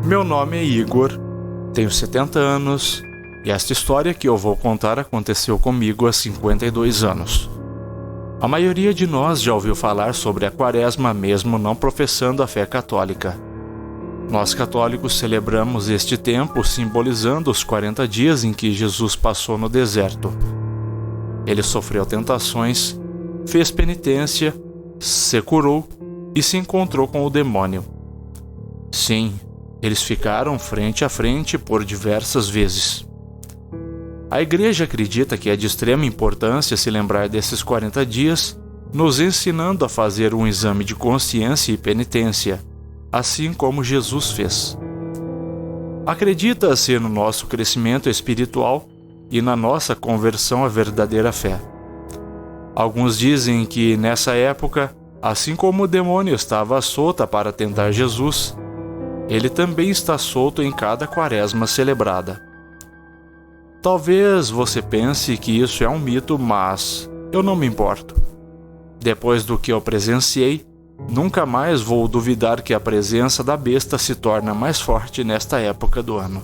Meu nome é Igor, tenho 70 anos e esta história que eu vou contar aconteceu comigo há 52 anos. A maioria de nós já ouviu falar sobre a Quaresma mesmo não professando a fé católica. Nós católicos celebramos este tempo simbolizando os 40 dias em que Jesus passou no deserto. Ele sofreu tentações, fez penitência, se curou e se encontrou com o demônio. Sim, eles ficaram frente a frente por diversas vezes. A Igreja acredita que é de extrema importância se lembrar desses 40 dias, nos ensinando a fazer um exame de consciência e penitência, assim como Jesus fez. Acredita-se no nosso crescimento espiritual e na nossa conversão à verdadeira fé. Alguns dizem que nessa época, assim como o demônio estava solto para tentar Jesus, ele também está solto em cada quaresma celebrada. Talvez você pense que isso é um mito, mas eu não me importo. Depois do que eu presenciei, nunca mais vou duvidar que a presença da besta se torna mais forte nesta época do ano.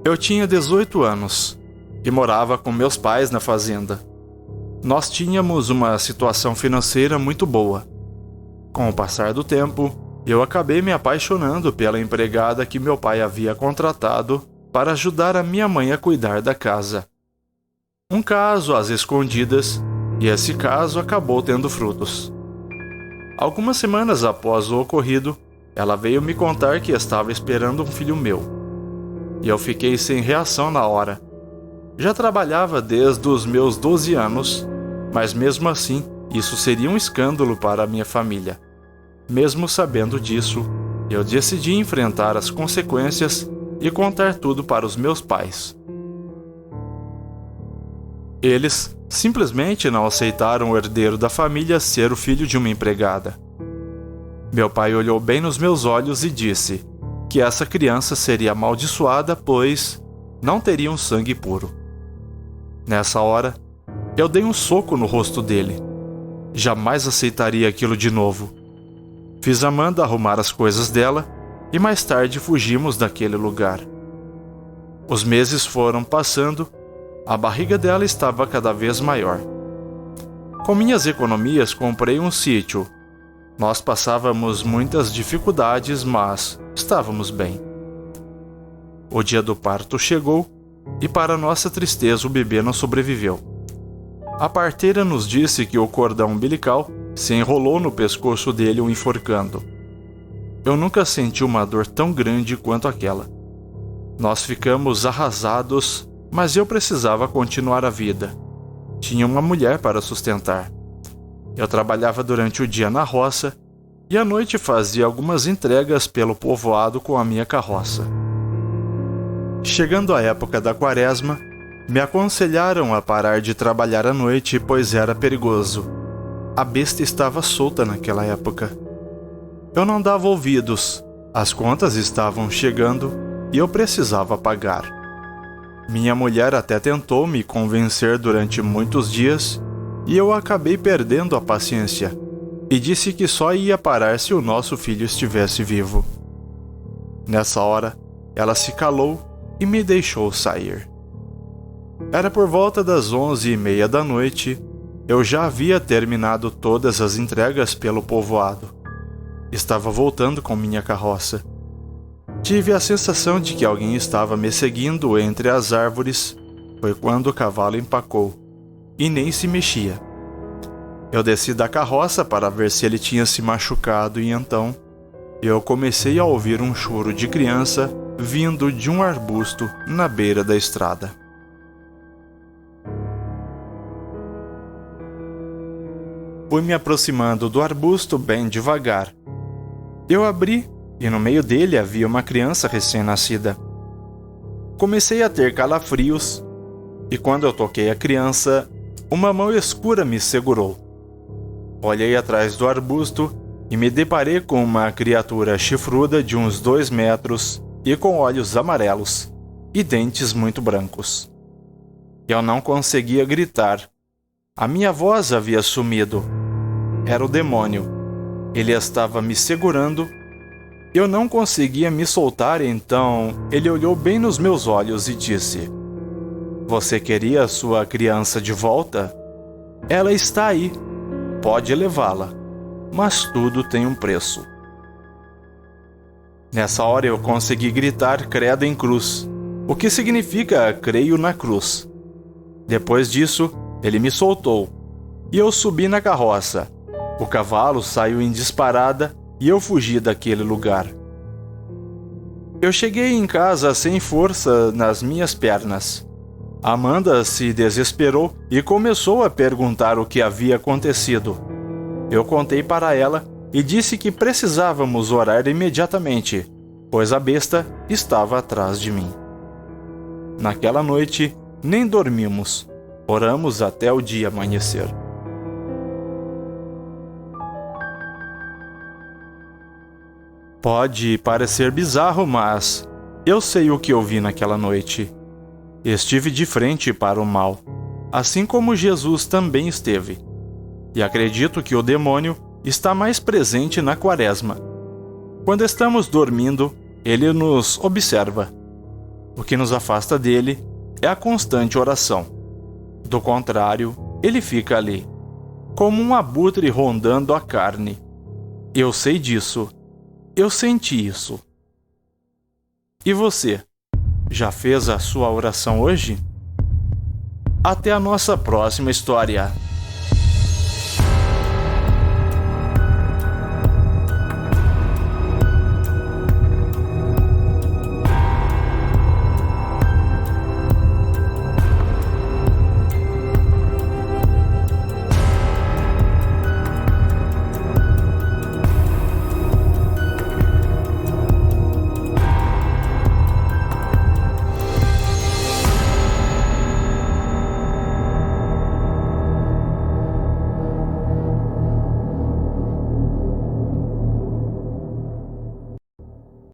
Eu tinha 18 anos e morava com meus pais na fazenda. Nós tínhamos uma situação financeira muito boa. Com o passar do tempo, eu acabei me apaixonando pela empregada que meu pai havia contratado para ajudar a minha mãe a cuidar da casa. Um caso às escondidas, e esse caso acabou tendo frutos. Algumas semanas após o ocorrido, ela veio me contar que estava esperando um filho meu. E eu fiquei sem reação na hora. Já trabalhava desde os meus 12 anos, mas mesmo assim, isso seria um escândalo para a minha família. Mesmo sabendo disso, eu decidi enfrentar as consequências e contar tudo para os meus pais. Eles simplesmente não aceitaram o herdeiro da família ser o filho de uma empregada. Meu pai olhou bem nos meus olhos e disse que essa criança seria amaldiçoada, pois não teria um sangue puro. Nessa hora, eu dei um soco no rosto dele. Jamais aceitaria aquilo de novo. Fiz Amanda arrumar as coisas dela e mais tarde fugimos daquele lugar. Os meses foram passando, a barriga dela estava cada vez maior. Com minhas economias comprei um sítio. Nós passávamos muitas dificuldades, mas estávamos bem. O dia do parto chegou e, para nossa tristeza, o bebê não sobreviveu. A parteira nos disse que o cordão umbilical se enrolou no pescoço dele, o enforcando. Eu nunca senti uma dor tão grande quanto aquela. Nós ficamos arrasados, mas eu precisava continuar a vida. Tinha uma mulher para sustentar. Eu trabalhava durante o dia na roça e à noite fazia algumas entregas pelo povoado com a minha carroça. Chegando a época da quaresma, me aconselharam a parar de trabalhar à noite, pois era perigoso. A besta estava solta naquela época. Eu não dava ouvidos, as contas estavam chegando e eu precisava pagar. Minha mulher até tentou me convencer durante muitos dias e eu acabei perdendo a paciência e disse que só ia parar se o nosso filho estivesse vivo. Nessa hora, ela se calou e me deixou sair. Era por volta das 11h30 da noite. Eu já havia terminado todas as entregas pelo povoado. Estava voltando com minha carroça. Tive a sensação de que alguém estava me seguindo entre as árvores. Foi quando o cavalo empacou e nem se mexia. Eu desci da carroça para ver se ele tinha se machucado e então eu comecei a ouvir um choro de criança vindo de um arbusto na beira da estrada. Fui me aproximando do arbusto bem devagar. Eu abri e no meio dele havia uma criança recém-nascida. Comecei a ter calafrios e quando eu toquei a criança, uma mão escura me segurou. Olhei atrás do arbusto e me deparei com uma criatura chifruda de uns 2 metros e com olhos amarelos e dentes muito brancos. Eu não conseguia gritar. A minha voz havia sumido. Era o demônio. Ele estava me segurando Eu não conseguia me soltar, então ele olhou bem nos meus olhos e disse: "Você queria sua criança de volta? Ela está aí. Pode levá-la. Mas tudo tem um preço." Nessa hora eu consegui gritar credo em cruz, o que significa creio na cruz. Depois disso, ele me soltou e eu subi na carroça. O cavalo saiu em disparada e eu fugi daquele lugar. Eu cheguei em casa sem força nas minhas pernas. Amanda se desesperou e começou a perguntar o que havia acontecido. Eu contei para ela e disse que precisávamos orar imediatamente, pois a besta estava atrás de mim. Naquela noite, nem dormimos. Oramos até o dia amanhecer. Pode parecer bizarro, mas eu sei o que eu vi naquela noite. Estive de frente para o mal, assim como Jesus também esteve. E acredito que o demônio está mais presente na Quaresma. Quando estamos dormindo, ele nos observa. O que nos afasta dele é a constante oração. Do contrário, ele fica ali, como um abutre rondando a carne. Eu sei disso. Eu senti isso. E você? Já fez a sua oração hoje? Até a nossa próxima história.